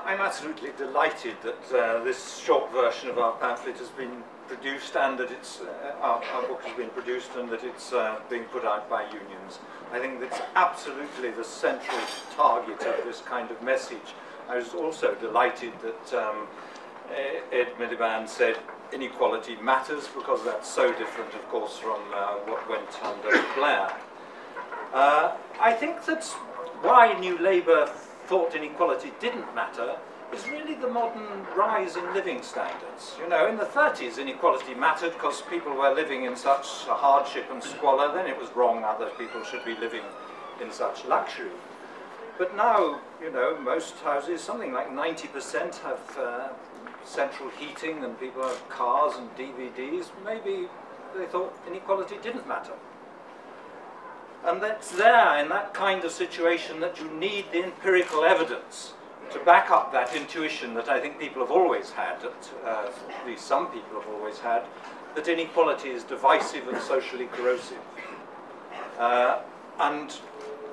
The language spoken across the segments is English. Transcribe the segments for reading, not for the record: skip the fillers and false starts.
I'm absolutely delighted that this short version of our pamphlet has been produced and that it's, our book has been produced and that it's being put out by unions. I think that's absolutely the central target of this kind of message. I was also delighted that Ed Miliband said inequality matters, because that's so different, of course, from what went under Blair. I think that's why New Labour thought inequality didn't matter is really the modern rise in living standards. You know, in the 30s inequality mattered because people were living in such hardship and squalor, then it was wrong other people should be living in such luxury. But now, you know, most houses, something like 90% have central heating and people have cars and DVDs. Maybe they thought inequality didn't matter. And that's there in that kind of situation that you need the empirical evidence to back up that intuition that I think people have always had, at least some people have always had, that inequality is divisive and socially corrosive. And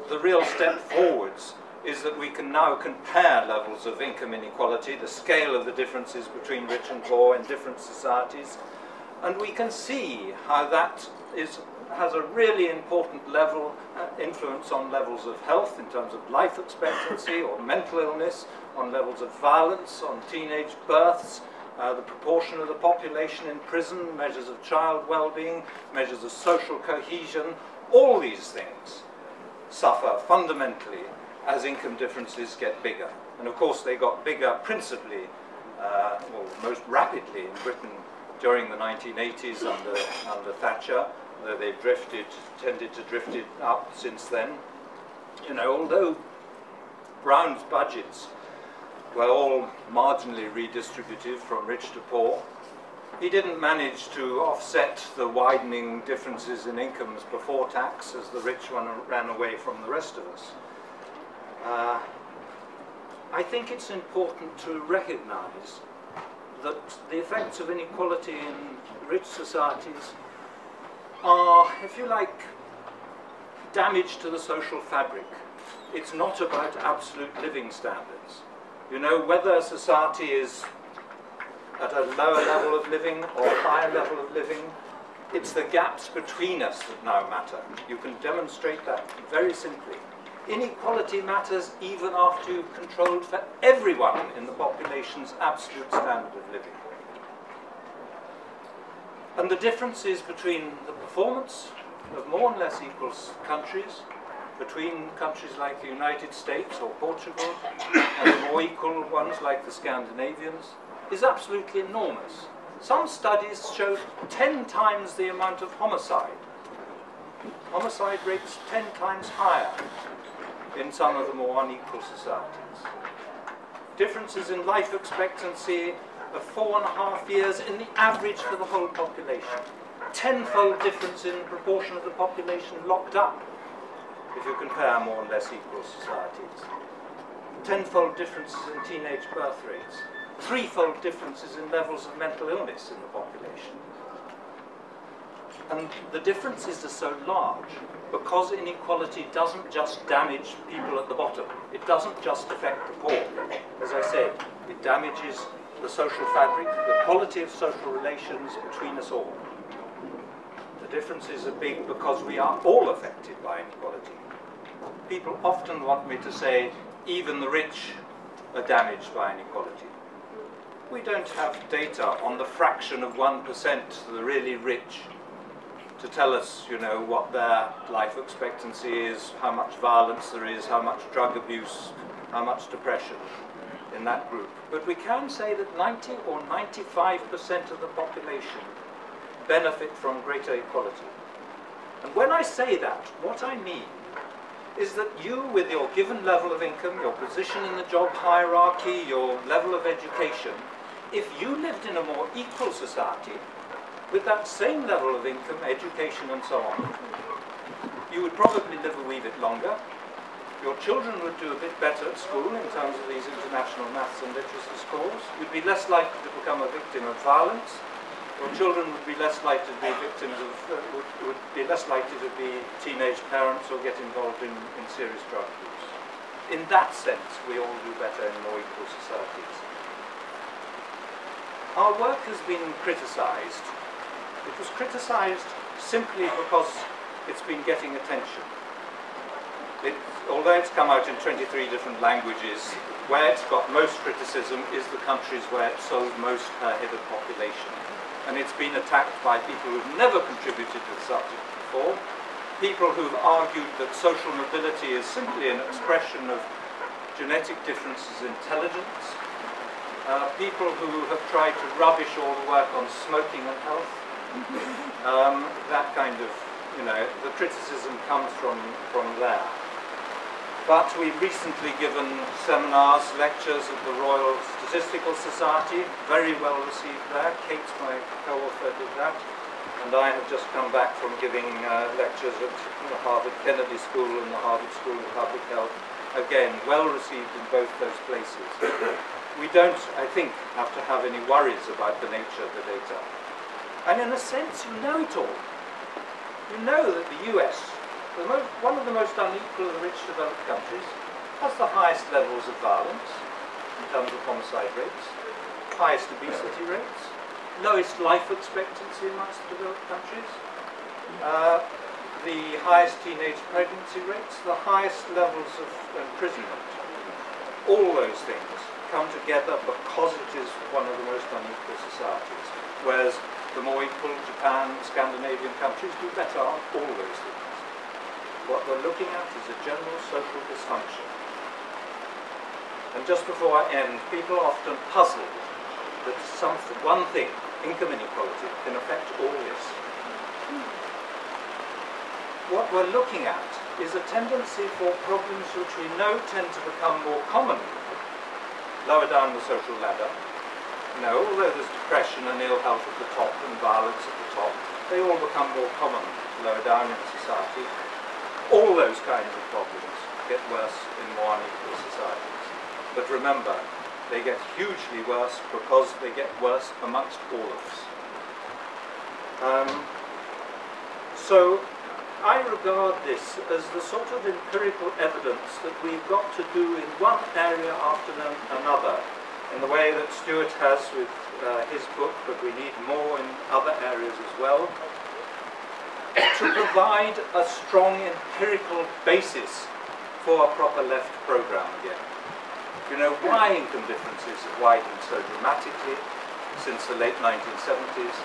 the real step forwards is that we can now compare levels of income inequality, the scale of the differences between rich and poor in different societies, and we can see how that has a really important influence on levels of health in terms of life expectancy or mental illness, on levels of violence, on teenage births, the proportion of the population in prison, measures of child well-being, measures of social cohesion. All these things suffer fundamentally as income differences get bigger. And of course they got bigger principally, well, most rapidly in Britain during the 1980s under Thatcher, though they've tended to drift it up since then. You know, although Brown's budgets were all marginally redistributive from rich to poor, he didn't manage to offset the widening differences in incomes before tax as the rich one ran away from the rest of us. I think it's important to recognize that the effects of inequality in rich societies are, if you like, damage to the social fabric. It's not about absolute living standards. You know, whether a society is at a lower level of living or a higher level of living, it's the gaps between us that now matter. You can demonstrate that very simply. Inequality matters even after you've controlled for everyone in the population's absolute standard of living. And the differences between the performance of more and less equal countries, between countries like the United States or Portugal and the more equal ones like the Scandinavians, is absolutely enormous. Some studies show 10 times the amount of homicide. Homicide rates 10 times higher in some of the more unequal societies. Differences in life expectancy of 4.5 years in the average for the whole population. Tenfold difference in the proportion of the population locked up, if you compare more and less equal societies. Tenfold differences in teenage birth rates. Threefold differences in levels of mental illness in the population. And the differences are so large because inequality doesn't just damage people at the bottom. It doesn't just affect the poor. As I said, it damages the social fabric, the quality of social relations between us all. The differences are big because we are all affected by inequality. People often want me to say, even the rich are damaged by inequality. We don't have data on the fraction of 1%, the really rich, to tell us, you know, what their life expectancy is, how much violence there is, how much drug abuse, how much depression in that group. But we can say that 90 or 95% of the population benefit from greater equality. And when I say that, what I mean is that you, with your given level of income, your position in the job hierarchy, your level of education, if you lived in a more equal society, with that same level of income, education and so on, you would probably live a wee bit longer. Your children would do a bit better at school in terms of these international maths and literacy scores. You'd be less likely to become a victim of violence. Your children would be less likely to be victims of, would be less likely to be teenage parents or get involved in serious drug use. in that sense, we all do better in more equal societies. Our work has been criticised. It was criticised simply because it's been getting attention. Although it's come out in 23 different languages, where it's got most criticism is the countries where it sold most per head of population. And it's been attacked by people who've never contributed to the subject before, people who've argued that social mobility is simply an expression of genetic differences in intelligence, people who have tried to rubbish all the work on smoking and health. That kind of, the criticism comes from there. But we've recently given seminars, lectures at the Royal Statistical Society, very well received there. Kate, my co-author, did that. And I have just come back from giving lectures at the Harvard Kennedy School and the Harvard School of Public Health. Again, well received in both those places. We don't, I think, have to have any worries about the nature of the data. And in a sense, you know it all. You know that the US, one of the most unequal of the rich developed countries, has the highest levels of violence in terms of homicide rates, highest obesity rates, lowest life expectancy amongst the developed countries, the highest teenage pregnancy rates, the highest levels of imprisonment. All those things come together because it is one of the most unequal societies, whereas the more equal Japan, Scandinavian countries do better on all those things. What we're looking at is a general social dysfunction. And just before I end, people are often puzzled that one thing, income inequality, can affect all this. What we're looking at is a tendency for problems which we know tend to become more common lower down the social ladder. Although there's depression and ill health at the top and violence at the top, they all become more common lower down in society. All those kinds of problems get worse in more unequal societies. But remember, they get hugely worse because they get worse amongst all of us. So I regard this as the sort of empirical evidence that we've got to do in one area after another, in the way that Stewart has with his book, but we need more in other areas as well, to provide a strong empirical basis for a proper left program again. Why income differences have widened so dramatically since the late 1970s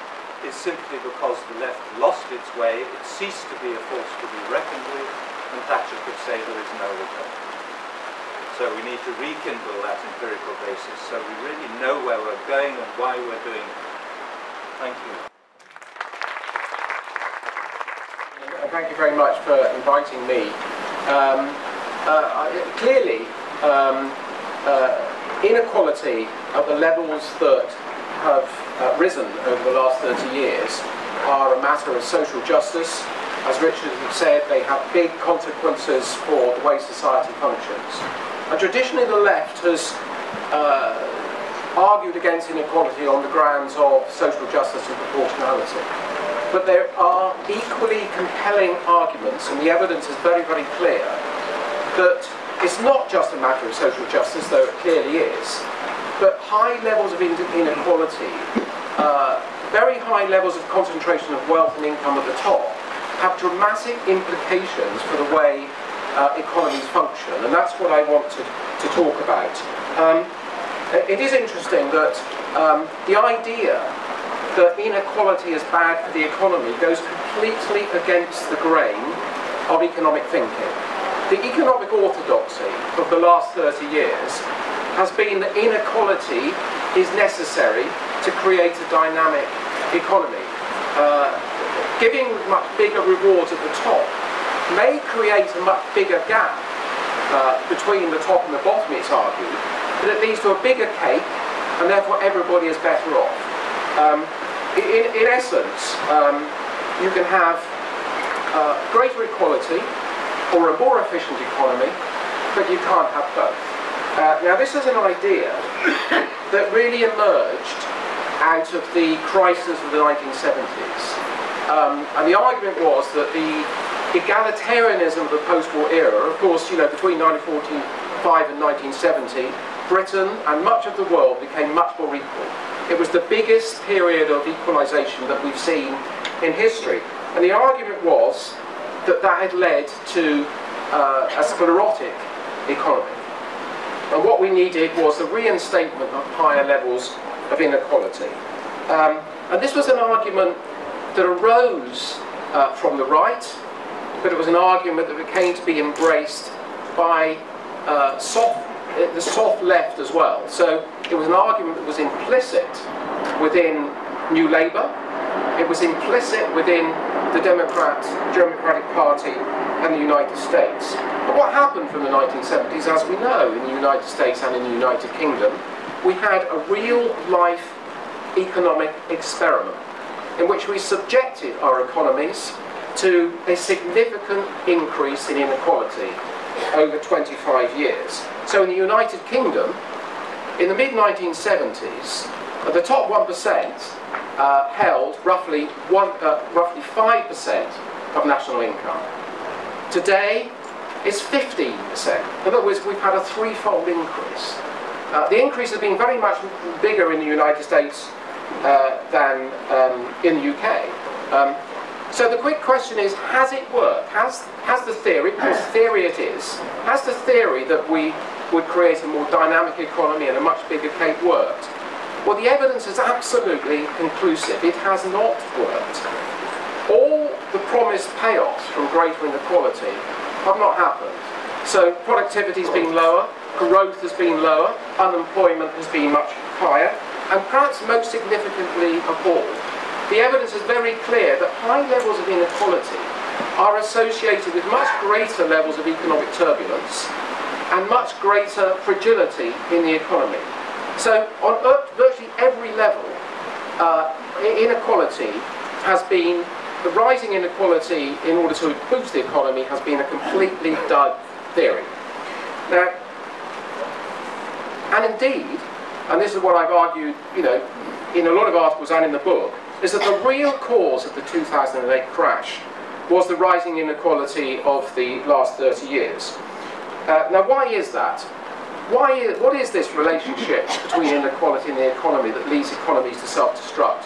is simply because the left lost its way, it ceased to be a force to be reckoned with, and Thatcher could say there is no return. So we need to rekindle that empirical basis so we really know where we're going and why we're doing it. Thank you. Thank you very much for inviting me. Clearly, inequality at the levels that have risen over the last 30 years are a matter of social justice. As Richard had said, they have big consequences for the way society functions. And traditionally the left has argued against inequality on the grounds of social justice and proportionality. But there are equally compelling arguments, and the evidence is very, very clear, that it's not just a matter of social justice, though it clearly is, but high levels of inequality, very high levels of concentration of wealth and income at the top, have dramatic implications for the way economies function, and that's what I want to talk about. It is interesting that the idea that inequality is bad for the economy goes completely against the grain of economic thinking. The economic orthodoxy of the last 30 years has been that inequality is necessary to create a dynamic economy. Giving much bigger rewards at the top may create a much bigger gap between the top and the bottom, it's argued, but it leads to a bigger cake, and therefore everybody is better off. In essence, you can have greater equality or a more efficient economy, but you can't have both. Now this is an idea that really emerged out of the crisis of the 1970s. And the argument was that the egalitarianism of the post-war era, of course, between 1945 and 1970, Britain and much of the world became much more equal. It was the biggest period of equalisation that we've seen in history. And the argument was that that had led to a sclerotic economy. And what we needed was the reinstatement of higher levels of inequality. And this was an argument that arose from the right, but it was an argument that came to be embraced by the soft left as well. So it was an argument that was implicit within New Labour, it was implicit within the Democratic Party and the United States. But what happened from the 1970s, as we know, in the United States and in the United Kingdom, we had a real-life economic experiment in which we subjected our economies to a significant increase in inequality over 25 years. So in the United Kingdom, in the mid-1970s, the top 1% held roughly 5% of national income. Today, it's 15%. In other words, we've had a threefold increase. The increase has been very much bigger in the United States than in the UK. So the quick question is, has it worked? Has the theory, because theory it is, has the theory that we would create a more dynamic economy and a much bigger cake worked? Well, the evidence is absolutely conclusive. It has not worked. All the promised payoffs from greater inequality have not happened. So productivity has been lower, growth has been lower, unemployment has been much higher, and perhaps most significantly of all, the evidence is very clear that high levels of inequality are associated with much greater levels of economic turbulence and much greater fragility in the economy. So on virtually every level, inequality has been, the rising inequality in order to boost the economy has been a completely dud theory. Now, and indeed, and this is what I've argued, in a lot of articles and in the book, is that the real cause of the 2008 crash was the rising inequality of the last 30 years. Now, why is that? What is this relationship between inequality and the economy that leads economies to self-destruct?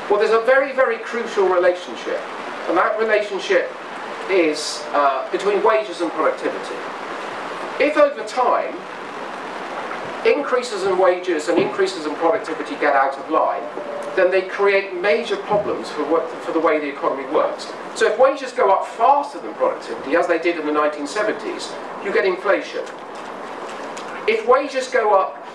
Well, there's a very, very crucial relationship, and that relationship is between wages and productivity. If over time, increases in wages and increases in productivity get out of line, then they create major problems for the way the economy works. So if wages go up faster than productivity, as they did in the 1970s, you get inflation. If wages go up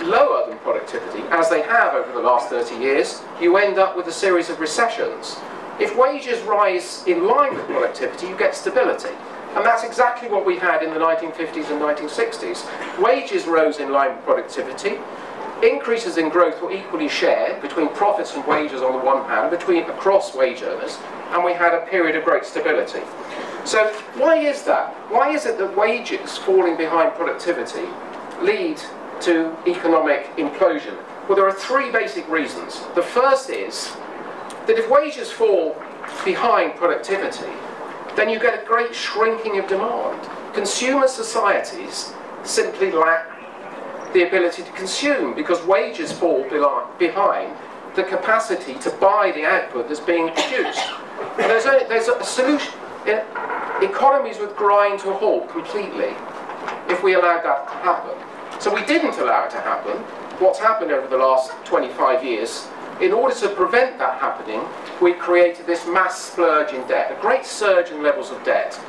lower than productivity, as they have over the last 30 years, you end up with a series of recessions. If wages rise in line with productivity, you get stability. And that's exactly what we had in the 1950s and 1960s. Wages rose in line with productivity. Increases in growth were equally shared between profits and wages on the one hand, across wage earners, and we had a period of great stability. So why is that? Why is it that wages falling behind productivity lead to economic implosion? Well, there are three basic reasons. The first is that if wages fall behind productivity, then you get a great shrinking of demand. Consumer societies simply lack the ability to consume because wages fall behind the capacity to buy the output that's being produced. And there's a solution. Economies would grind to a halt completely if we allowed that to happen. So we didn't allow it to happen. What's happened over the last 25 years, in order to prevent that happening, we created this mass splurge in debt, a great surge in levels of debt.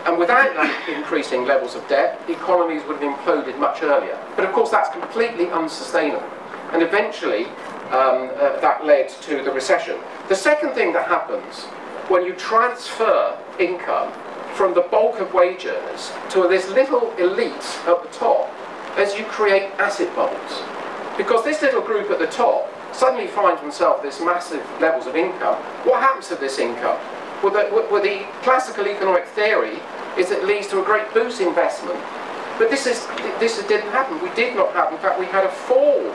And without that increasing levels of debt, economies would have imploded much earlier. But of course that's completely unsustainable. And eventually that led to the recession. The second thing that happens when you transfer income from the bulk of wage earners to this little elite at the top is you create asset bubbles. Because this little group at the top suddenly finds themselves this massive levels of income. What happens to this income? Well, the classical economic theory is that it leads to a great boost in investment. But this didn't happen. We did not happen. In fact, we had a fall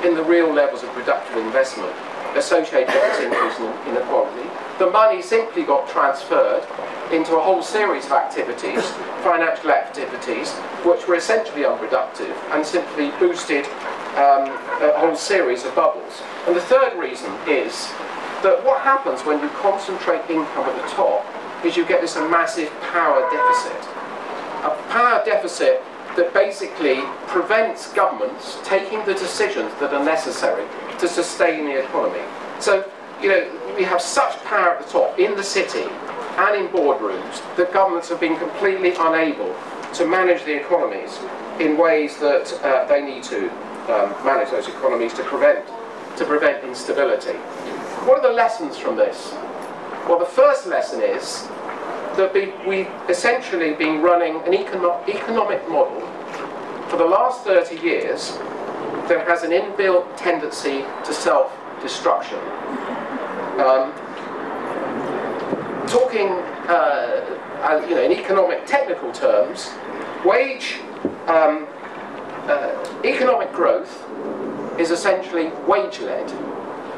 in the real levels of productive investment associated with this increase in inequality. The money simply got transferred into a whole series of activities, financial activities, which were essentially unproductive and simply boosted a whole series of bubbles. And the third reason is that what happens when you concentrate income at the top is you get this massive power deficit. A power deficit that basically prevents governments taking the decisions that are necessary to sustain the economy. So, you know, we have such power at the top in the city and in boardrooms that governments have been completely unable to manage the economies in ways that they need to manage those economies to prevent instability. What are the lessons from this? Well, the first lesson is that we've essentially been running an economic model for the last 30 years that has an inbuilt tendency to self-destruction. Talking you know, in economic technical terms, economic growth is essentially wage-led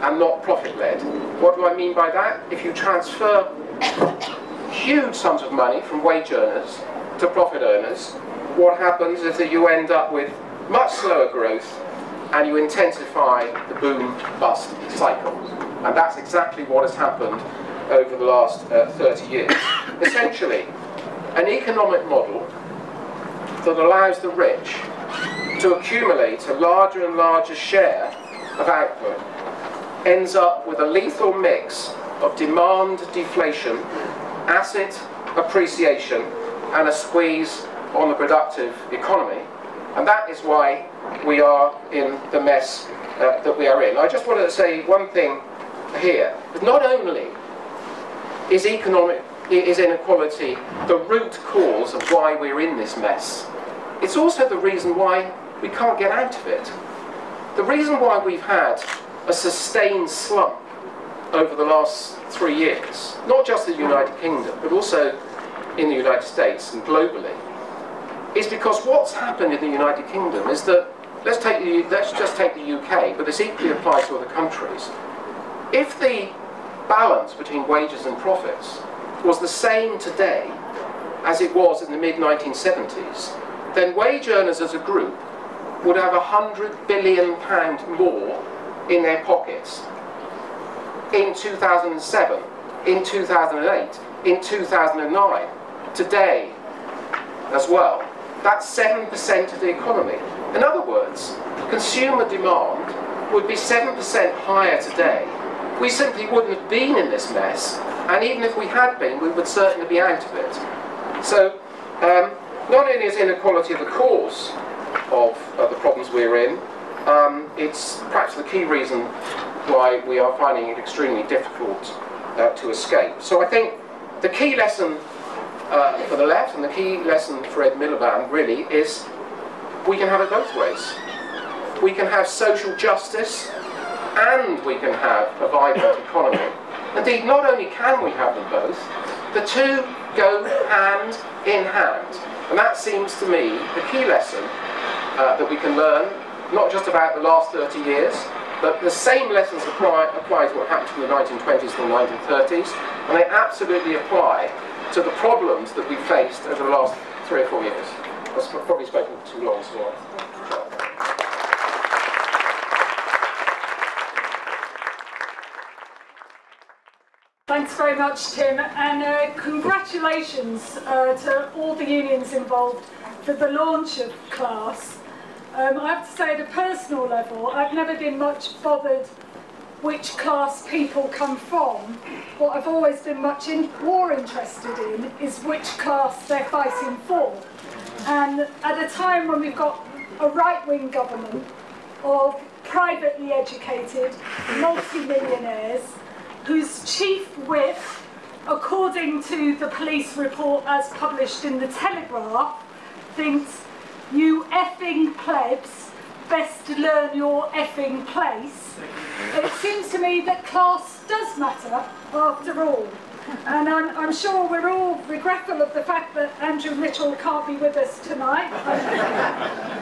and not profit-led. What do I mean by that? If you transfer huge sums of money from wage earners to profit earners, what happens is that you end up with much slower growth and you intensify the boom-bust cycle. And that's exactly what has happened over the last 30 years. Essentially, an economic model that allows the rich to accumulate a larger and larger share of output ends up with a lethal mix of demand deflation, asset appreciation, and a squeeze on the productive economy. And that is why we are in the mess that we are in. I just wanted to say one thing here. Not only is inequality the root cause of why we're in this mess, it's also the reason why we can't get out of it. The reason why we've had a sustained slump over the last 3 years, not just in the United Kingdom, but also in the United States and globally, is because what's happened in the United Kingdom is that, let's just take the UK, but this equally applies to other countries. If the balance between wages and profits was the same today as it was in the mid-1970s, then wage earners as a group would have £100 billion more in their pockets in 2007, in 2008, in 2009, today as well. That's 7% of the economy. In other words, consumer demand would be 7% higher today. We simply wouldn't have been in this mess, and even if we had been, we would certainly be out of it. So, not only is inequality the cause of the problems we're in, it's perhaps the key reason why we are finding it extremely difficult to escape. So I think the key lesson for the left and the key lesson for Ed Miliband really is we can have it both ways. We can have social justice and we can have a vibrant economy. Indeed, not only can we have them both, the two go hand in hand. And that seems to me the key lesson that we can learn, not just about the last 30 years, but the same lessons apply to what happened in the 1920s and the 1930s, and they absolutely apply to the problems that we faced over the last 3 or 4 years. I've probably spoken too long, so Thanks very much, Tim, and congratulations to all the unions involved for the launch of Class. I have to say, at a personal level, I've never been much bothered which class people come from. What I've always been much more interested in is which class they're fighting for. And at a time when we've got a right-wing government of privately educated multi-millionaires whose chief whip, according to the police report as published in the Telegraph, thinks you effing plebs best learn your effing place. It seems to me that class does matter after all. And I'm sure we're all regretful of the fact that Andrew Mitchell can't be with us tonight.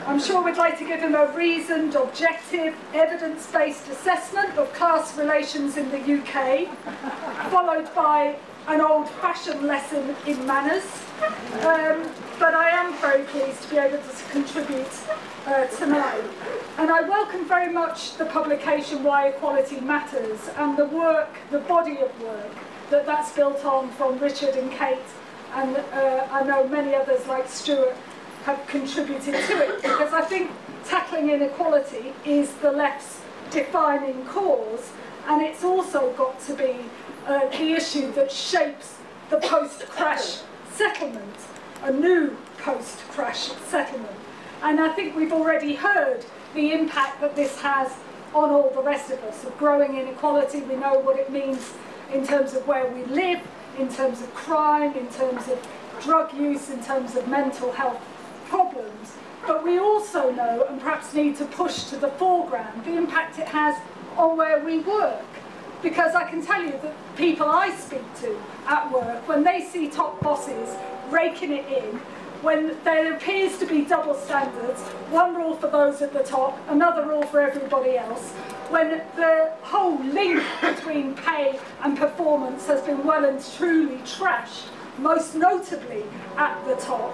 I'm sure we'd like to give him a reasoned, objective, evidence-based assessment of class relations in the UK, followed by an old-fashioned lesson in manners. But I am very pleased to be able to contribute tonight. And I welcome very much the publication Why Equality Matters and the work, the body of work that's built on from Richard and Kate, and I know many others like Stewart have contributed to it, because I think tackling inequality is the left's defining cause, and it's also got to be the issue that shapes the post-crash settlement, a new post-crash settlement. And I think we've already heard the impact that this has on all the rest of us, of growing inequality. We know what it means in terms of where we live, in terms of crime, in terms of drug use, in terms of mental health problems. But we also know, and perhaps need to push to the foreground, the impact it has on where we work. Because I can tell you that people I speak to at work, when they see top bosses raking it in, when there appears to be double standards, one rule for those at the top, another rule for everybody else, when the whole link between pay and performance has been well and truly trashed, most notably at the top,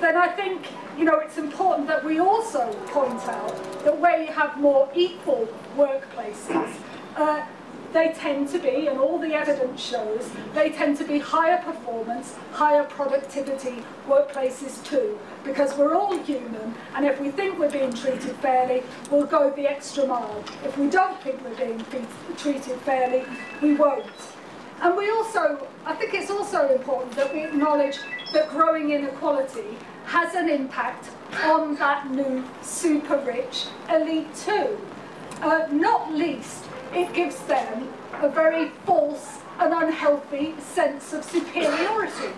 then I think, you know, it's important that we also point out that where you have more equal workplaces, they tend to be, and all the evidence shows, they tend to be higher performance, higher productivity workplaces too, because we're all human, and if we think we're being treated fairly, we'll go the extra mile. If we don't think we're being treated fairly, we won't. And we also, I think it's also important that we acknowledge that growing inequality has an impact on that new super rich elite too. Not least, it gives them a very false and unhealthy sense of superiority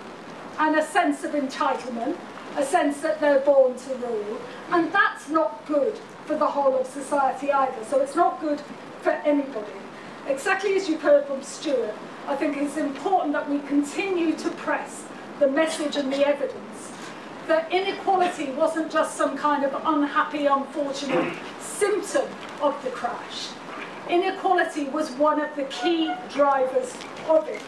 and a sense of entitlement, a sense that they're born to rule, and that's not good for the whole of society either. So it's not good for anybody. Exactly as you've heard from Stewart, I think it's important that we continue to press the message and the evidence that inequality wasn't just some kind of unhappy, unfortunate symptom of the crash. Inequality was one of the key drivers of it.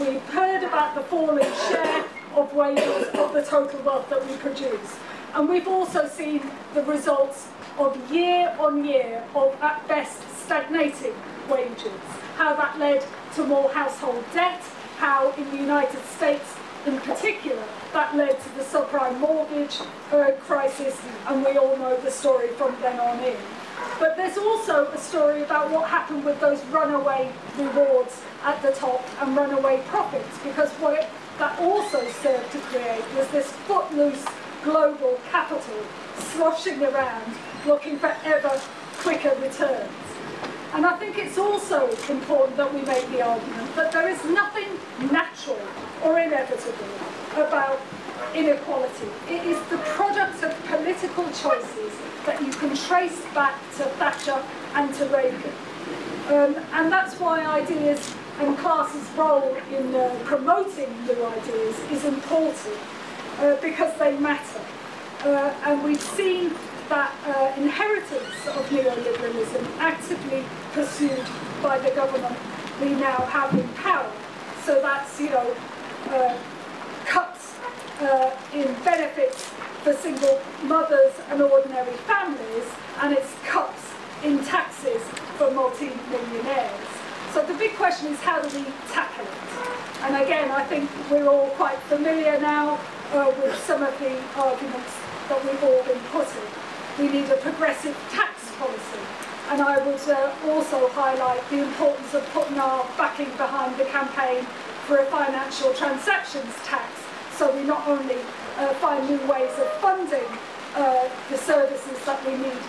We've heard about the falling share of wages of the total wealth that we produce. And we've also seen the results of year on year of, at best, stagnating wages. How that led to more household debt, how in the United States in particular, that led to the subprime mortgage crisis, and we all know the story from then on in. But there's also a story about what happened with those runaway rewards at the top and runaway profits, because what that also served to create was this footloose global capital sloshing around looking for ever quicker returns. And I think it's also important that we make the argument that there is nothing natural or inevitable about inequality. It is the product of political choices that you can trace back to Thatcher and to Reagan. And that's why ideas and classes' role in promoting new ideas is important, because they matter. And we've seen that inheritance of neoliberalism actively pursued by the government we now have in power. So that's, you know, cuts in benefits for single mothers and ordinary families, and it's cuts in taxes for multi-millionaires. So the big question is, how do we tackle it? And again, I think we're all quite familiar now with some of the arguments that we've all been putting. We need a progressive tax policy. And I would also highlight the importance of putting our backing behind the campaign for a financial transactions tax, so we not only find new ways of funding the services that we need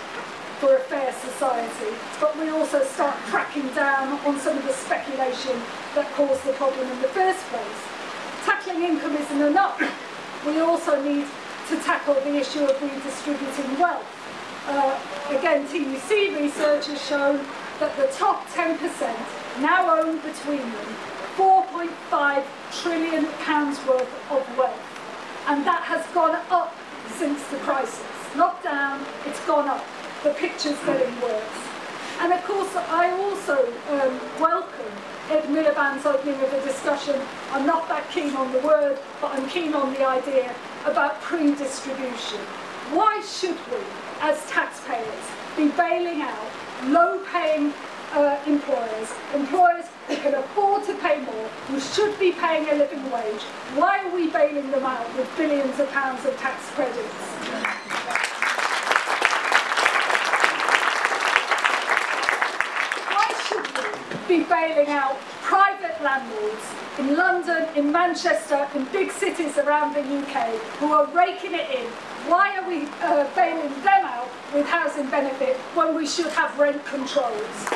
for a fair society, but we also start cracking down on some of the speculation that caused the problem in the first place. Tackling income isn't enough. We also need to tackle the issue of redistributing wealth. Again, TUC research has shown that the top 10% now own between them 4.5 £1.5 trillion worth of wealth. And that has gone up since the crisis. Not down, it's gone up. The picture's getting worse. And of course, I also welcome Ed Miliband's opening of the discussion. I'm not that keen on the word, but I'm keen on the idea about pre-distribution. Why should we, as taxpayers, be bailing out low-paying employers who can afford to pay more, who should be paying a living wage? Why are we bailing them out with billions of pounds of tax credits? Be bailing out private landlords in London, in Manchester, in big cities around the UK who are raking it in? Why are we bailing them out with housing benefit when we should have rent controls?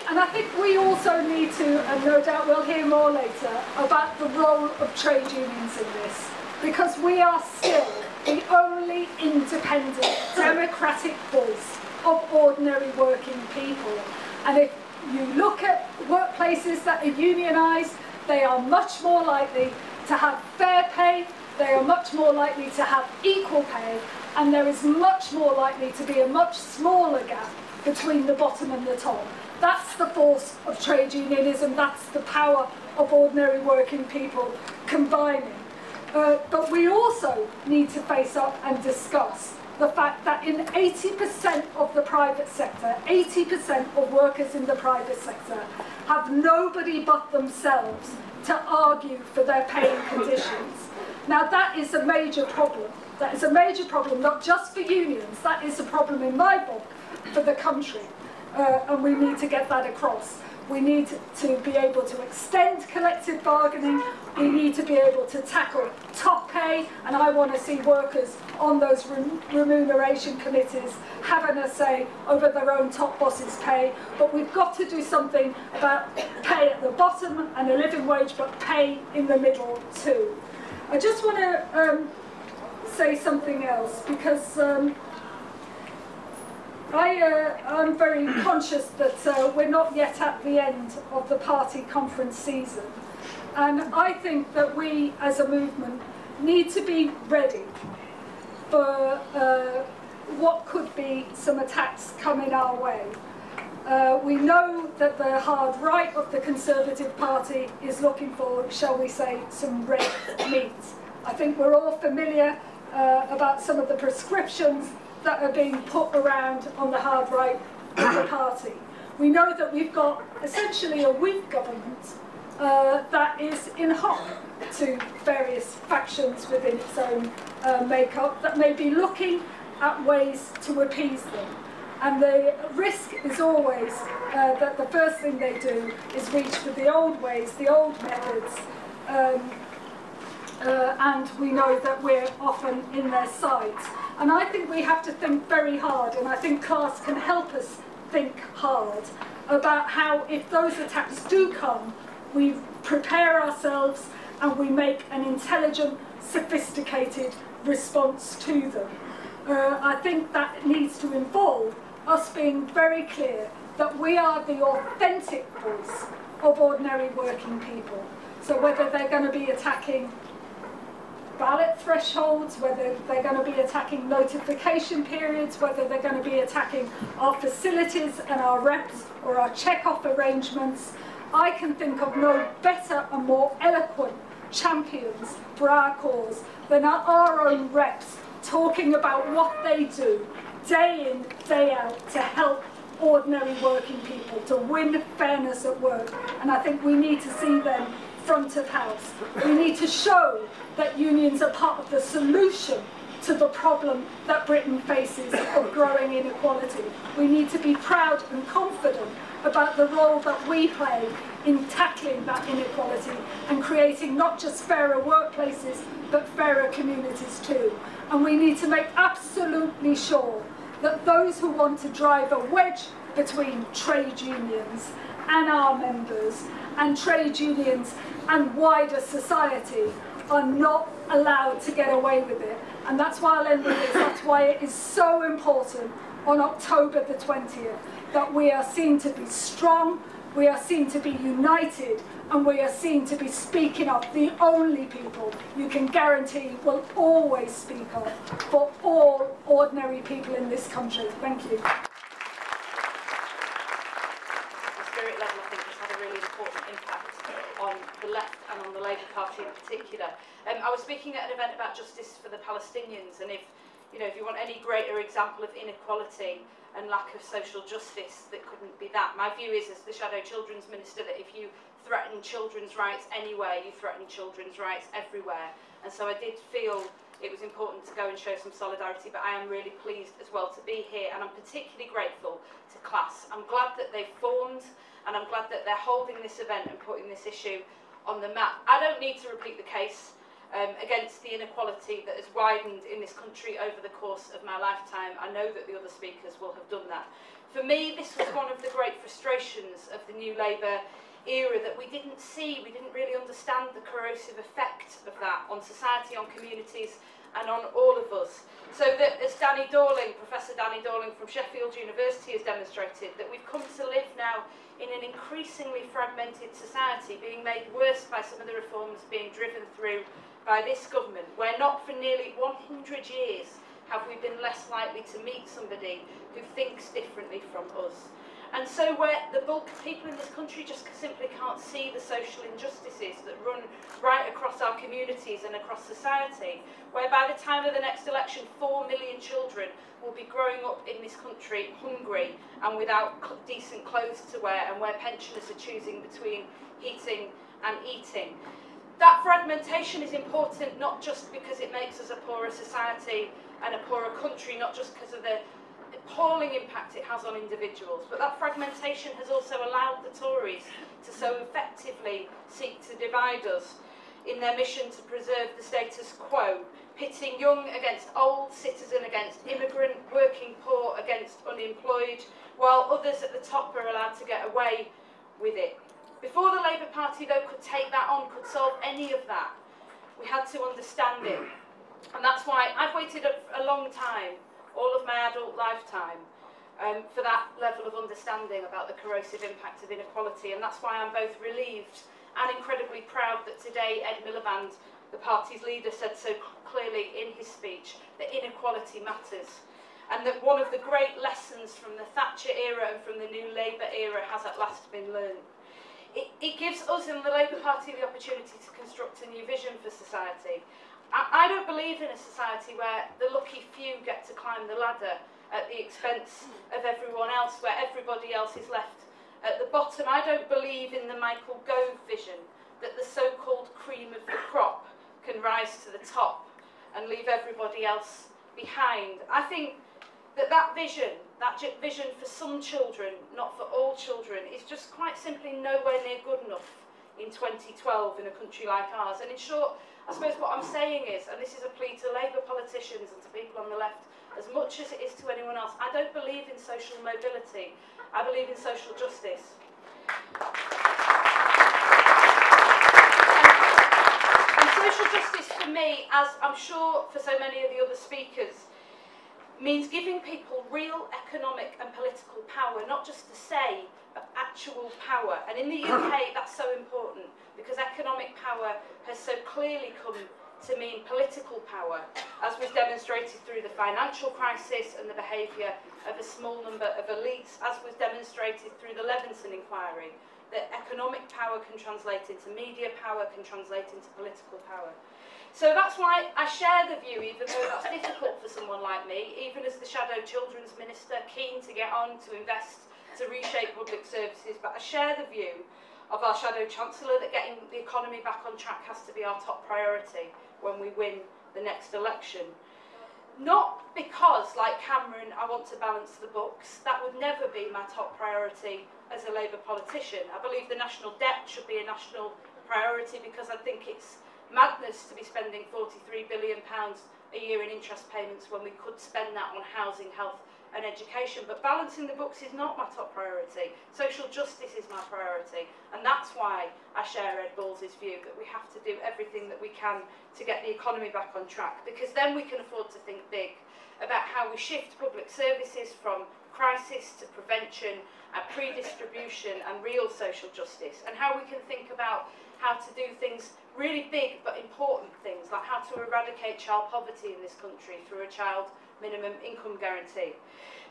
And I think we also need to, and no doubt we'll hear more later, about the role of trade unions in this, because we are still the only independent democratic voice of ordinary working people. And if you look at workplaces that are unionised, they are much more likely to have fair pay, they are much more likely to have equal pay, and there is much more likely to be a much smaller gap between the bottom and the top. That's the force of trade unionism, that's the power of ordinary working people combining. But we also need to face up and discuss the fact that in 80% of the private sector, 80% of workers in the private sector have nobody but themselves to argue for their pay and conditions. Now that is a major problem. That is a major problem, not just for unions, that is a problem in my book for the country. And we need to get that across. We need to be able to extend collective bargaining. We need to be able to tackle top pay, and I want to see workers on those remuneration committees having a say over their own top boss's pay. But we've got to do something about pay at the bottom and a living wage, but pay in the middle too. I just want to say something else, because I'm very conscious that we're not yet at the end of the party conference season. And I think that we, as a movement, need to be ready for what could be some attacks coming our way. We know that the hard right of the Conservative Party is looking for, shall we say, some red meat. I think we're all familiar about some of the prescriptions that are being put around on the hard right of the party. We know that we've got essentially a weak government that is in hock to various factions within its own makeup that may be looking at ways to appease them. And the risk is always that the first thing they do is reach for the old ways, the old methods, and we know that we're often in their sights. And I think we have to think very hard, and I think class can help us think hard about how, if those attacks do come, we prepare ourselves and we make an intelligent, sophisticated response to them. I think that needs to involve us being very clear that we are the authentic voice of ordinary working people. So whether they're going to be attacking ballot thresholds, whether they're going to be attacking notification periods, whether they're going to be attacking our facilities and our reps or our check-off arrangements, I can think of no better and more eloquent champions for our cause than our own reps talking about what they do day in, day out to help ordinary working people to win fairness at work. And I think we need to see them front of house. We need to show that unions are part of the solution to the problem that Britain faces of growing inequality. We need to be proud and confident about the role that we play in tackling that inequality and creating not just fairer workplaces but fairer communities too. And we need to make absolutely sure that those who want to drive a wedge between trade unions and our members and trade unions and wider society are not allowed to get away with it. And that's why I'll end with this. That's why it is so important on October the 20th that we are seen to be strong, we are seen to be united, and we are seen to be speaking up, the only people you can guarantee will always speak up for all ordinary people in this country. Thank you. The spirit level, I think, has had a really important impact on the left and on the Labour Party in particular. I was speaking at an event about justice for the Palestinians, and if you want any greater example of inequality and lack of social justice, that couldn't be that. My view is, as the Shadow Children's Minister, that if you threaten children's rights anywhere, you threaten children's rights everywhere. And so I did feel it was important to go and show some solidarity, but I am really pleased as well to be here, and I'm particularly grateful to Class. I'm glad that they've formed, and I'm glad that they're holding this event and putting this issue on the map. I don't need to repeat the case against the inequality that has widened in this country over the course of my lifetime. I know that the other speakers will have done that. For me, this was one of the great frustrations of the New Labour era, that we didn't really understand the corrosive effect of that on society, on communities, and on all of us. So that, as Professor Danny Dorling from Sheffield University has demonstrated, that we've come to live now in an increasingly fragmented society, being made worse by some of the reforms being driven through by this government, where not for nearly 100 years have we been less likely to meet somebody who thinks differently from us. And so where the bulk of people in this country just simply can't see the social injustices that run right across our communities and across society, where by the time of the next election 4 million children will be growing up in this country hungry and without decent clothes to wear, and where pensioners are choosing between heating and eating. That fragmentation is important, not just because it makes us a poorer society and a poorer country, not just because of the appalling impact it has on individuals, but that fragmentation has also allowed the Tories to so effectively seek to divide us in their mission to preserve the status quo, pitting young against old, citizen against immigrant, working poor against unemployed, while others at the top are allowed to get away with it. Before the Labour Party, though, could take that on, could solve any of that, we had to understand it. And that's why I've waited a long time, all of my adult lifetime, for that level of understanding about the corrosive impact of inequality. And that's why I'm both relieved and incredibly proud that today Ed Miliband, the party's leader, said so clearly in his speech that inequality matters. And that one of the great lessons from the Thatcher era and from the New Labour era has at last been learned. It gives us in the Labour Party the opportunity to construct a new vision for society. I don't believe in a society where the lucky few get to climb the ladder at the expense of everyone else, where everybody else is left at the bottom. I don't believe in the Michael Gove vision that the so-called cream of the crop can rise to the top and leave everybody else behind. I think that vision for some children, not for all children, is just quite simply nowhere near good enough in 2012 in a country like ours. And in short, I suppose what I'm saying is, and this is a plea to Labour politicians and to people on the left, as much as it is to anyone else, I don't believe in social mobility. I believe in social justice. And social justice for me, as I'm sure for so many of the other speakers, means giving people real economic and political power, not just to say, but actual power. And in the UK, that's so important, because economic power has so clearly come to mean political power, as was demonstrated through the financial crisis and the behaviour of a small number of elites, as was demonstrated through the Levinson inquiry, that economic power can translate into media power, can translate into political power. So that's why I share the view, even though that's difficult for someone like me, even as the Shadow Children's Minister, keen to get on, to invest, to reshape public services, but I share the view of our Shadow Chancellor that getting the economy back on track has to be our top priority when we win the next election. Not because, like Cameron, I want to balance the books. That would never be my top priority as a Labour politician. I believe the national debt should be a national priority, because I think it's madness to be spending £43 billion a year in interest payments when we could spend that on housing, health and education, but balancing the books is not my top priority. Social justice is my priority, and that's why I share Ed Balls's view that we have to do everything that we can to get the economy back on track, because then we can afford to think big about how we shift public services from crisis to prevention and pre-distribution and real social justice, and how we can think about how to do things really big but important things, like how to eradicate child poverty in this country through a child minimum income guarantee.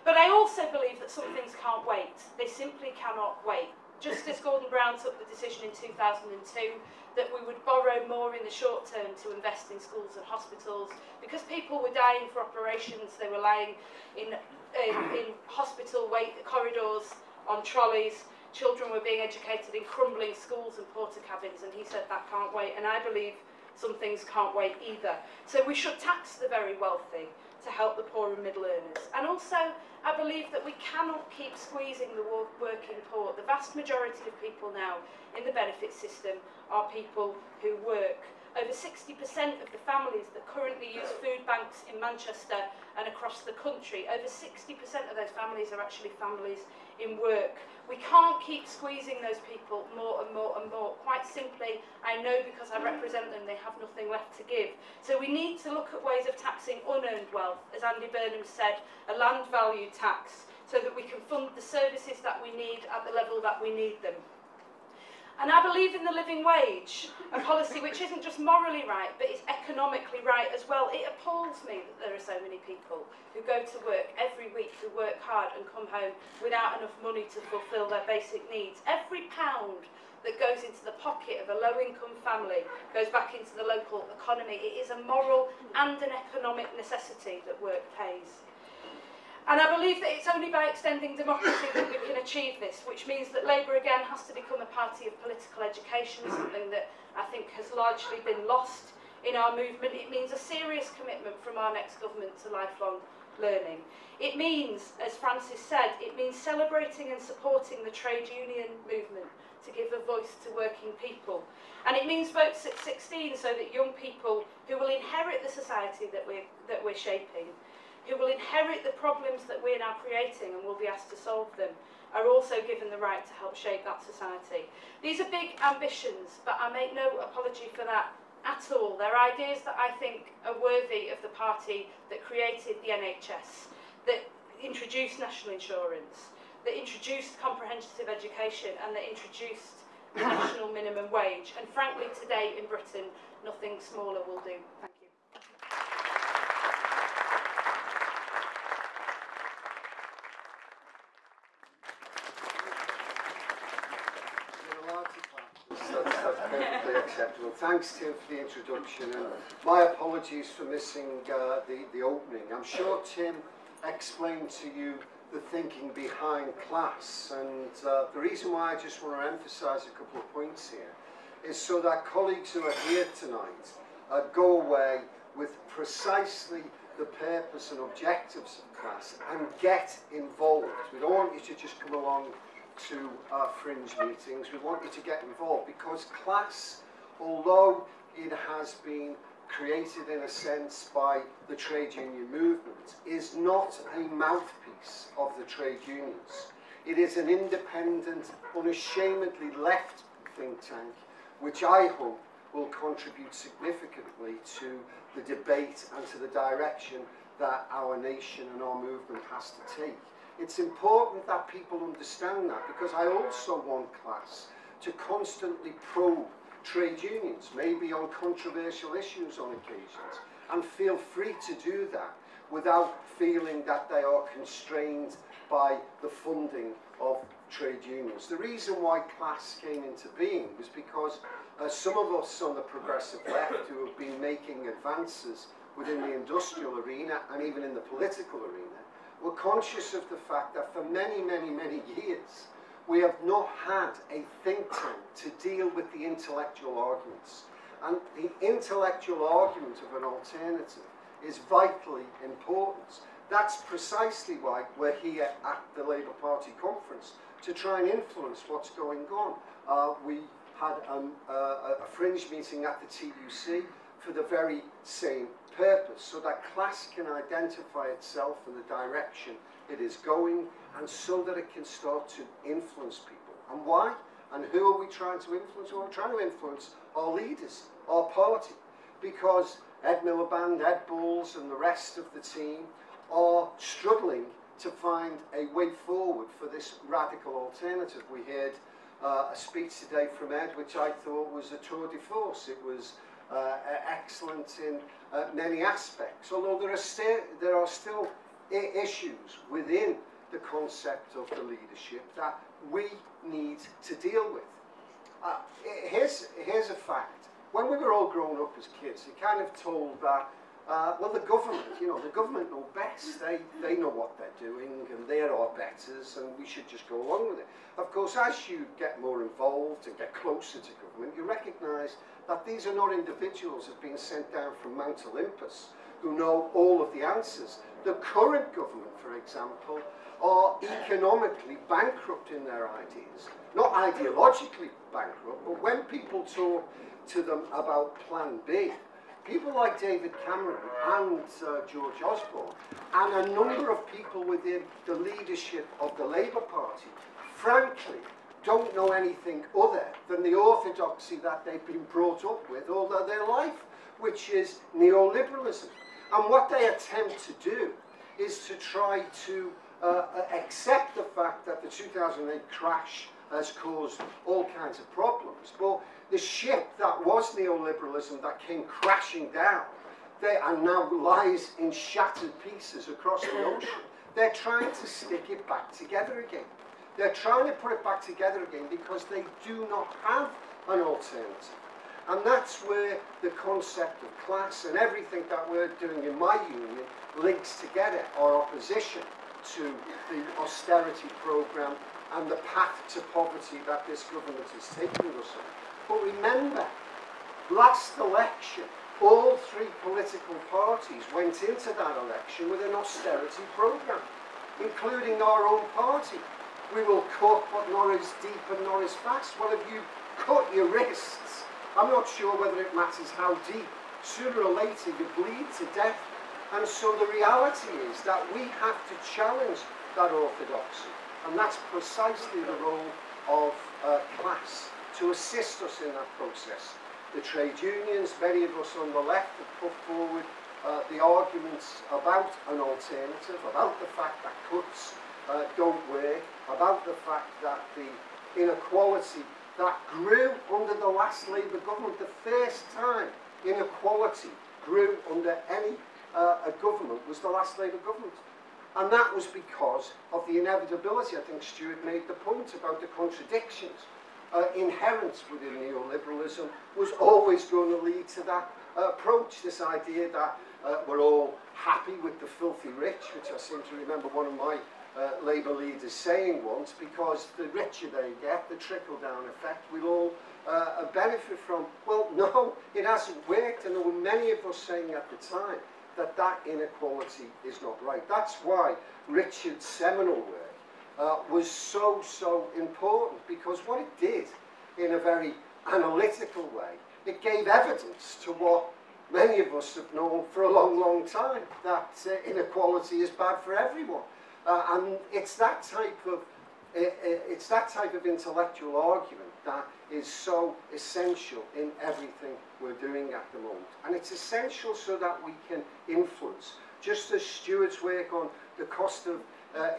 But I also believe that some things can't wait. They simply cannot wait. Justice Gordon Brown took the decision in 2002 that we would borrow more in the short term to invest in schools and hospitals, because people were dying for operations. They were lying in hospital wait corridors, on trolleys. Children were being educated in crumbling schools and porter cabins, and he said that can't wait, and I believe some things can't wait either. So we should tax the very wealthy to help the poor and middle earners. And also, I believe that we cannot keep squeezing the working poor. The vast majority of people now in the benefit system are people who work. Over 60% of the families that currently use food banks in Manchester and across the country, over 60% of those families are actually families in work. We can't keep squeezing those people more and more and more. Quite simply, I know because I represent them, they have nothing left to give. So we need to look at ways of taxing unearned wealth, as Andy Burnham said, a land value tax, so that we can fund the services that we need at the level that we need them. And I believe in the living wage, a policy which isn't just morally right, but is economically right as well. It appalls me that there are so many people who go to work every week, who work hard and come home without enough money to fulfil their basic needs. Every pound that goes into the pocket of a low-income family goes back into the local economy. It is a moral and an economic necessity that work pays. And I believe that it's only by extending democracy that we can achieve this, which means that Labour again has to become a party of political education, something that I think has largely been lost in our movement. It means a serious commitment from our next government to lifelong learning. It means, as Francis said, it means celebrating and supporting the trade union movement to give a voice to working people. And it means votes at 16 so that young people who will inherit the society that we're shaping, who will inherit the problems that we're now creating and will be asked to solve them, are also given the right to help shape that society. These are big ambitions, but I make no apology for that at all. They're ideas that I think are worthy of the party that created the NHS, that introduced national insurance, that introduced comprehensive education, and that introduced the national minimum wage. And frankly, today in Britain, nothing smaller will do. Thank you. Acceptable. Thanks, Tim, for the introduction, and my apologies for missing the opening. I'm sure Tim explained to you the thinking behind class, and the reason why I just want to emphasise a couple of points here is so that colleagues who are here tonight go away with precisely the purpose and objectives of class and get involved. We don't want you to just come along to our fringe meetings. We want you to get involved, because class, although it has been created in a sense by the trade union movement, is not a mouthpiece of the trade unions. It is an independent, unashamedly left think tank, which I hope will contribute significantly to the debate and to the direction that our nation and our movement has to take. It's important that people understand that, because I also want class to constantly probe trade unions, maybe on controversial issues on occasions, and feel free to do that without feeling that they are constrained by the funding of trade unions. The reason why class came into being was because some of us on the progressive left who have been making advances within the industrial arena and even in the political arena were conscious of the fact that for many, many, many years we have not had a think tank to deal with the intellectual arguments. And the intellectual argument of an alternative is vitally important. That's precisely why we're here at the Labour Party conference, to try and influence what's going on. We had a fringe meeting at the TUC for the very same purpose, so that class can identify itself and the direction it is going, and so that it can start to influence people. And why? And who are we trying to influence? Well, we're trying to influence our leaders, our party, because Ed Miliband, Ed Balls and the rest of the team are struggling to find a way forward for this radical alternative. We heard a speech today from Ed, which I thought was a tour de force. It was excellent in many aspects, although there are still issues within the concept of the leadership that we need to deal with. Here's a fact. When we were all growing up as kids, you kind of told that, well, the government, the government know best. They know what they're doing, and they're our betters, and we should just go along with it. Of course, as you get more involved and get closer to government, you recognise that these are not individuals who've been sent down from Mount Olympus who know all of the answers. The current government, for example, are economically bankrupt in their ideas. Not ideologically bankrupt, but when people talk to them about Plan B, people like David Cameron and George Osborne, and a number of people within the leadership of the Labour Party, frankly, don't know anything other than the orthodoxy that they've been brought up with all their life, which is neoliberalism. And what they attempt to do is to try to accept the fact that the 2008 crash has caused all kinds of problems. But the ship that was neoliberalism that came crashing down, and now lies in shattered pieces across the ocean, they're trying to stick it back together again. They're trying to put it back together again because they do not have an alternative. And that's where the concept of class and everything that we're doing in my union links together, our opposition to the austerity programme and the path to poverty that this government is taking us on. But remember, last election, all three political parties went into that election with an austerity programme, including our own party. We will cut, but not as deep and not as fast. Well, if you cut your wrists, I'm not sure whether it matters how deep. Sooner or later, you bleed to death. And so the reality is that we have to challenge that orthodoxy. And that's precisely the role of class, to assist us in that process. The trade unions, many of us on the left, have put forward the arguments about an alternative, about the fact that cuts don't work, about the fact that the inequality that grew under the last Labour government, the first time inequality grew under any a government was the last Labour government. And that was because of the inevitability. I think Stewart made the point about the contradictions inherent within neoliberalism was always going to lead to that approach, this idea that we're all happy with the filthy rich, which I seem to remember one of my Labour leaders saying once, because the richer they get, the trickle-down effect, we'll all benefit from. Well, no, it hasn't worked, and there were many of us saying at the time that that inequality is not right. That's why Richard's seminal work was so important, because what it did in a very analytical way, it gave evidence to what many of us have known for a long time, that inequality is bad for everyone. And it's that type of intellectual argument that is so essential in everything we're doing at the moment. And it's essential so that we can influence. Just as Stewart's work on the cost of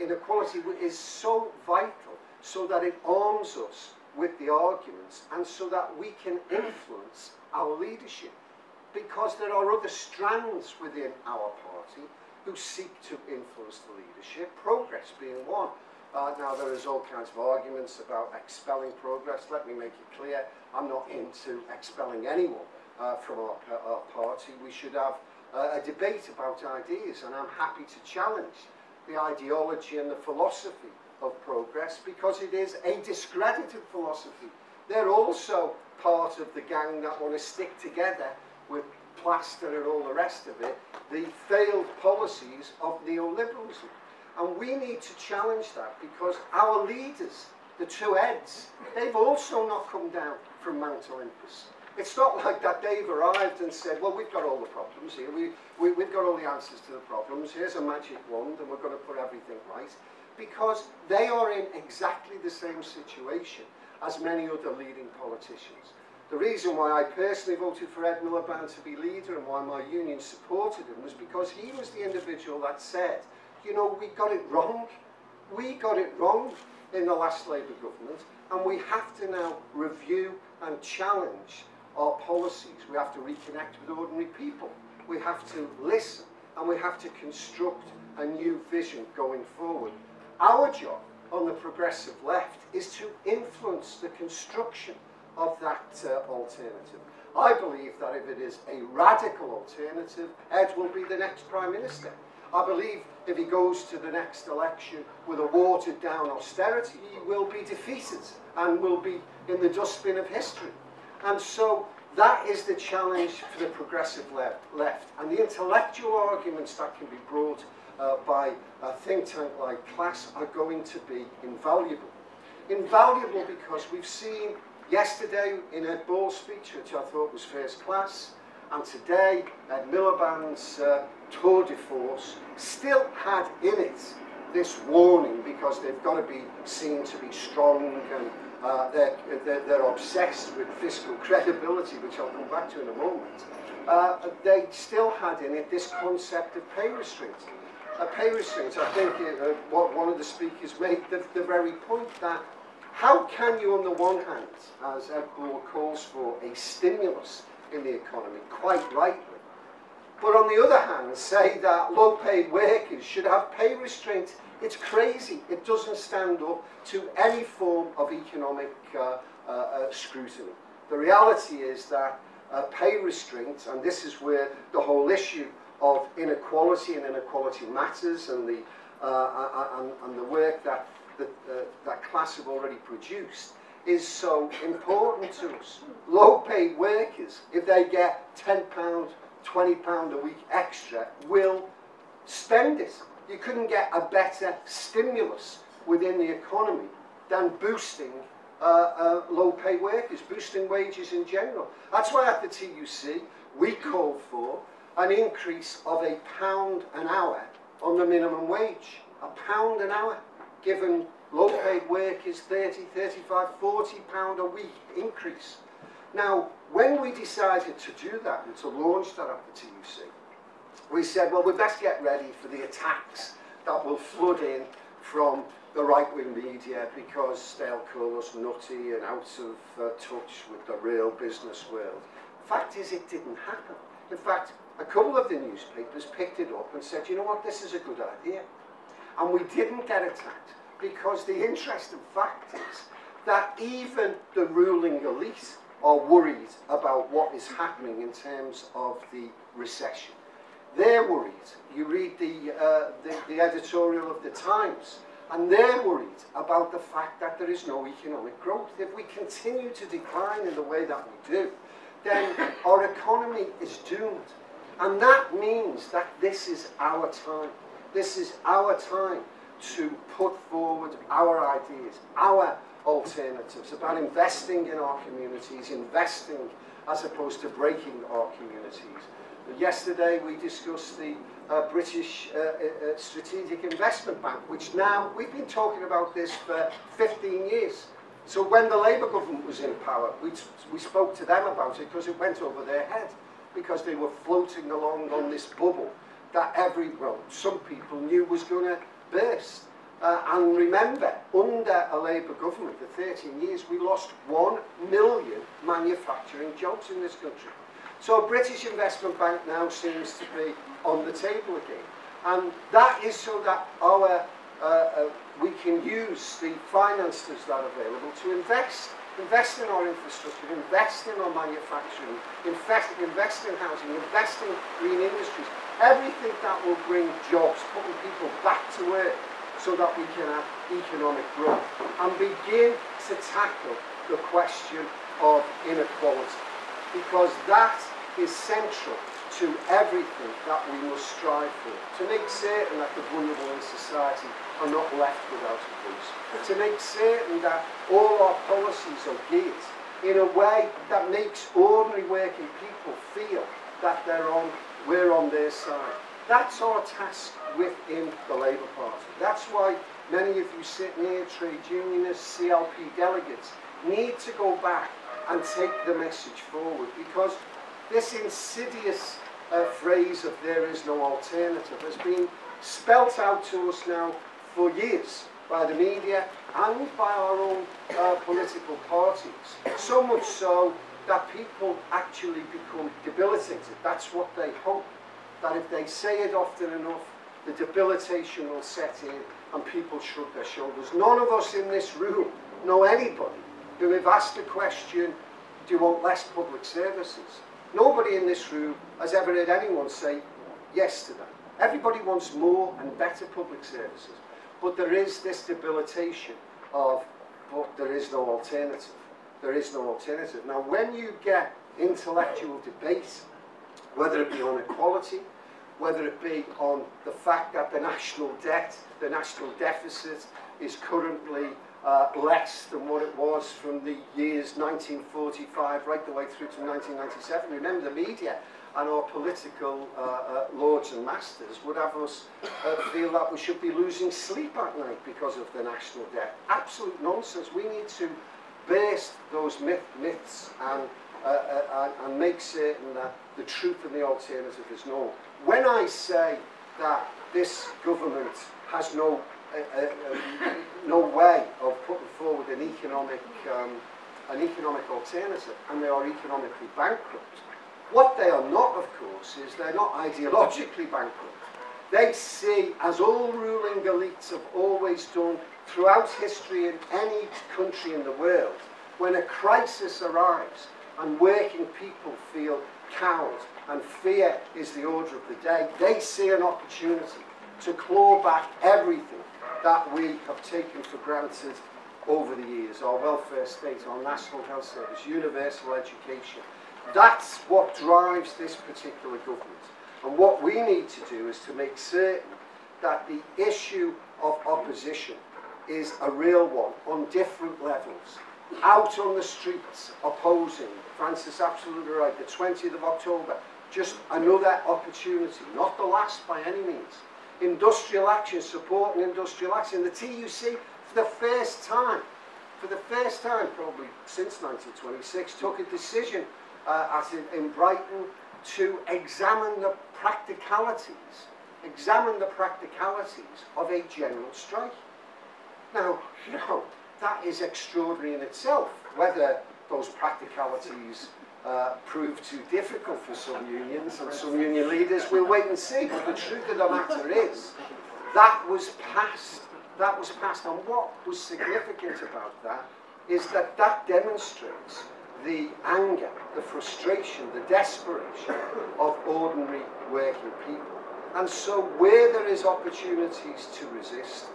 inequality is so vital, so that it arms us with the arguments and so that we can influence our leadership. Because there are other strands within our party who seek to influence the leadership, Progress being one. Now there is all kinds of arguments about expelling Progress. Let me make it clear, I'm not into expelling anyone from our party. We should have a debate about ideas, and I'm happy to challenge the ideology and the philosophy of Progress, because it is a discredited philosophy. They're also part of the gang that want to stick together with plaster and all the rest of it, the failed policies of neoliberalism. And we need to challenge that, because our leaders, the two heads, they've also not come down from Mount Olympus. It's not like that they've arrived and said, well, we've got all the problems here, we've got all the answers to the problems, here's a magic wand and we're going to put everything right. Because they are in exactly the same situation as many other leading politicians. The reason why I personally voted for Ed Miliband to be leader and why my union supported him was because he was the individual that said, you know, we got it wrong. We got it wrong in the last Labour government, and we have to now review and challenge our policies. We have to reconnect with ordinary people. We have to listen, and we have to construct a new vision going forward. Our job on the progressive left is to influence the construction of that alternative. I believe that if it is a radical alternative, Ed will be the next Prime Minister. I believe if he goes to the next election with a watered down austerity, he will be defeated and will be in the dustbin of history. And so that is the challenge for the progressive left. And the intellectual arguments that can be brought by a think tank like Class are going to be invaluable. Invaluable because we've seen yesterday in Ed Ball's speech, which I thought was first class, and today Ed Miliband's tour de force still had in it this warning, because they've got to be seen to be strong, and they're obsessed with fiscal credibility, which I'll come back to in a moment. They still had in it this concept of pay restraints. Pay restraints, I think what one of the speakers made the very point that how can you on the one hand, as Ed Ball calls for, a stimulus in the economy, quite rightly, but on the other hand say that low-paid workers should have pay restraints? It's crazy. It doesn't stand up to any form of economic scrutiny. The reality is that pay restraints, and this is where the whole issue of inequality and inequality matters, and the work that Class have already produced, is so important to us. Low-paid workers, if they get £10, £20 a week extra, will spend it. You couldn't get a better stimulus within the economy than boosting low-paid workers, boosting wages in general. That's why at the TUC we called for an increase of £1 an hour on the minimum wage. £1 an hour, given low-paid workers 30, 35, £40 a week increase. Now, when we decided to do that and to launch that at the TUC, we said, well, we best get ready for the attacks that will flood in from the right-wing media, because they'll call us nutty and out of touch with the real business world. Fact is, it didn't happen. In fact, a couple of the newspapers picked it up and said, you know what, this is a good idea. And we didn't get attacked, because the interesting fact is that even the ruling elite are worried about what is happening in terms of the recession. They're worried. You read the editorial of the Times, and they're worried about the fact that there is no economic growth. If we continue to decline in the way that we do, then our economy is doomed. And that means that this is our time. This is our time to put forward our ideas, our alternatives, about investing in our communities, investing as opposed to breaking our communities. Yesterday we discussed the British Strategic Investment Bank, which now, we've been talking about this for 15 years. So when the Labour government was in power, we spoke to them about it because it went over their head, because they were floating along on this bubble that some people knew was going to burst. And remember, under a Labour government for 13 years, we lost 1 million manufacturing jobs in this country. So a British investment bank now seems to be on the table again. And that is so that we can use the finances that are available to invest in our infrastructure, invest in our manufacturing, invest in housing, invest in green industries, everything that will bring jobs, putting people back to work so that we can have economic growth and begin to tackle the question of inequality, because that is central to everything that we must strive for, to make certain that the vulnerable in society are not left without a voice, to make certain that all our policies are geared in a way that makes ordinary working people feel that we're on their side. That's our task within the Labour Party. That's why many of you sitting here, trade unionists, CLP delegates, need to go back and take the message forward, because this insidious phrase of "there is no alternative" has been spelt out to us now for years by the media and by our own political parties. So much so that people actually become debilitated. That's what they hope, that if they say it often enough, the debilitation will set in and people shrug their shoulders. None of us in this room know anybody who, if asked the question, do you want less public services? Nobody in this room has ever heard anyone say yes to that. Everybody wants more and better public services. But there is this debilitation of, but there is no alternative. There is no alternative. Now, when you get intellectual debate, whether it be on equality, whether it be on the fact that the national debt, the national deficit is currently less than what it was from the years 1945 right the way through to 1997. Remember, the media and our political lords and masters would have us feel that we should be losing sleep at night because of the national debt. Absolute nonsense. We need to burst those myths and make certain that the truth and the alternative is known. When I say that this government has no way of putting forward an economic alternative, and they are economically bankrupt, what they are not, of course, is they're not ideologically bankrupt. They see, as all ruling elites have always done throughout history in any country in the world, when a crisis arrives and working people feel cowed and fear is the order of the day, they see an opportunity to claw back everything that we have taken for granted over the years: our welfare state, our national health service, universal education. That's what drives this particular government. And what we need to do is to make certain that the issue of opposition is a real one on different levels. Out on the streets opposing. Francis, absolutely right. The 20th of October, just another opportunity, not the last by any means. Industrial action, supporting industrial action. The TUC, for the first time probably since 1926, took a decision in Brighton to examine the practicalities of a general strike. Now, you know, that is extraordinary in itself. Whether those practicalities prove too difficult for some unions and some union leaders, we'll wait and see. But the truth of the matter is, that was passed. And what was significant about that is that that demonstrates the anger, the frustration, the desperation of ordinary working people. And so where there is opportunities to resist,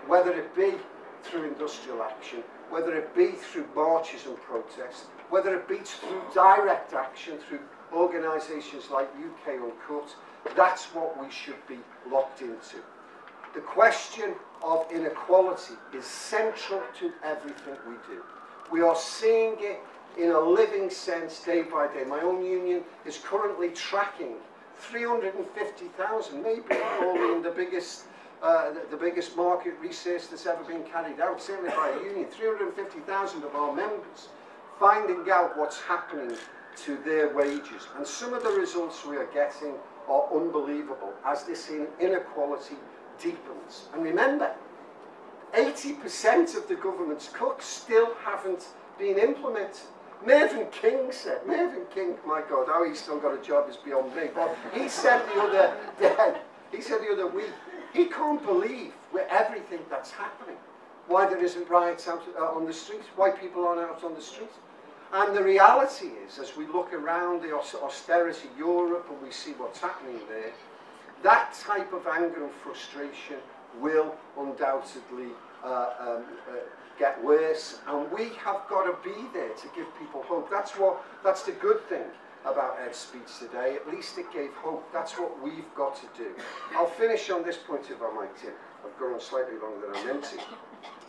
whether it be through industrial action, whether it be through marches and protests, whether it be through direct action, through organisations like UK Uncut, that's what we should be locked into. The question of inequality is central to everything we do. We are seeing it in a living sense day by day. My own union is currently tracking 350,000, maybe only in the biggest market research that's ever been carried out, certainly by a union, 350,000 of our members finding out what's happening to their wages. And some of the results we are getting are unbelievable as this inequality deepens. And remember, 80% of the government's cuts still haven't been implemented. Mervyn King, my God, how he's still got a job is beyond me, but he said the other week, he can't believe with everything that's happening, why there isn't riots out on the street, why people aren't out on the street. And the reality is, as we look around the austerity Europe and we see what's happening there, that type of anger and frustration will undoubtedly get worse, and we have got to be there to give people hope. That's the good thing about Ed's speech today. At least it gave hope. That's what we've got to do. I'll finish on this point if I might, Tim. I've gone on slightly longer than I meant to.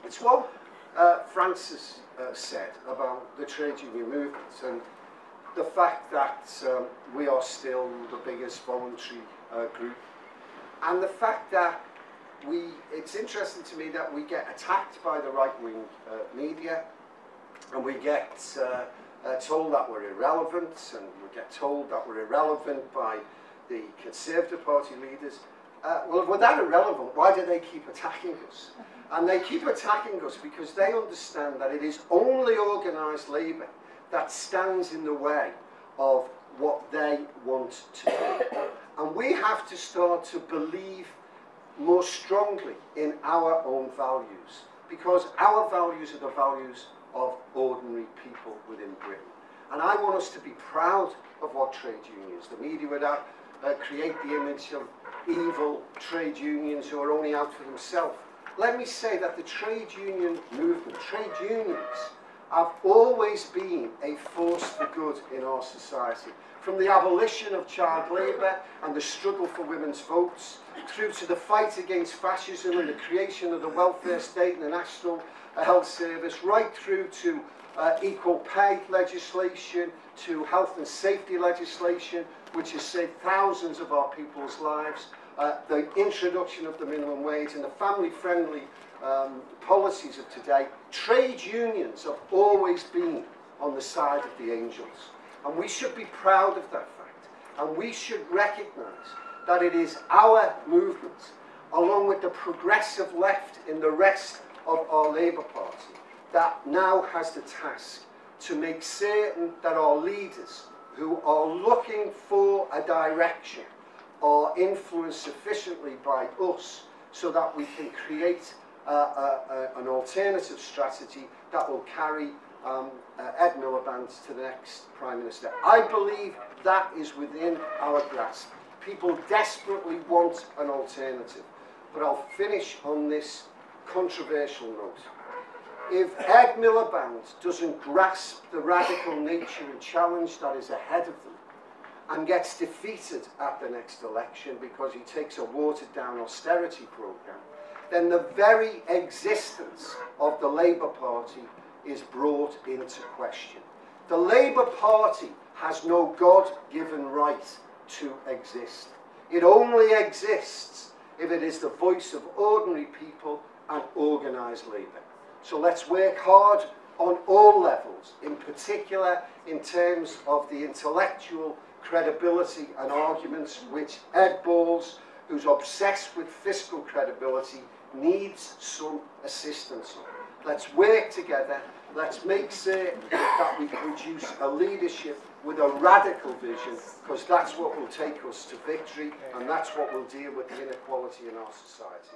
It's what Francis said about the trade union movement and the fact that we are still the biggest voluntary group, and the fact that it's interesting to me that we get attacked by the right-wing media, and we get told that we're irrelevant, and we get told that we're irrelevant by the Conservative Party leaders. Well, if we're that irrelevant, why do they keep attacking us? And they keep attacking us because they understand that it is only organised labour that stands in the way of what they want to do. And we have to start to believe more strongly in our own values, because our values are the values of ordinary people within Britain. And I want us to be proud of what trade unions. The media would create the image of evil trade unions who are only out for themselves. Let me say that the trade union movement, trade unions, have always been a force for good in our society. From the abolition of child labour and the struggle for women's votes, through to the fight against fascism and the creation of the welfare state and the National Health Service, right through to equal pay legislation, to health and safety legislation, which has saved thousands of our people's lives, the introduction of the minimum wage and the family-friendly policies of today. Trade unions have always been on the side of the angels. And we should be proud of that fact. And we should recognise that it is our movement, along with the progressive left in the rest of our Labour Party, that now has the task to make certain that our leaders, who are looking for a direction, are influenced sufficiently by us so that we can create an alternative strategy that will carry Ed Miliband to the next Prime Minister. I believe that is within our grasp. People desperately want an alternative. But I'll finish on this controversial note. If Ed Miliband doesn't grasp the radical nature and challenge that is ahead of them, and gets defeated at the next election because he takes a watered-down austerity programme, then the very existence of the Labour Party is brought into question. The Labour Party has no God-given right to exist. It only exists if it is the voice of ordinary people and organised labour. So let's work hard on all levels, in particular in terms of the intellectual credibility and arguments which Ed Balls, who's obsessed with fiscal credibility, needs some assistance on. Let's work together. Let's make certain that we produce a leadership with a radical vision, because that's what will take us to victory, and that's what will deal with the inequality in our society.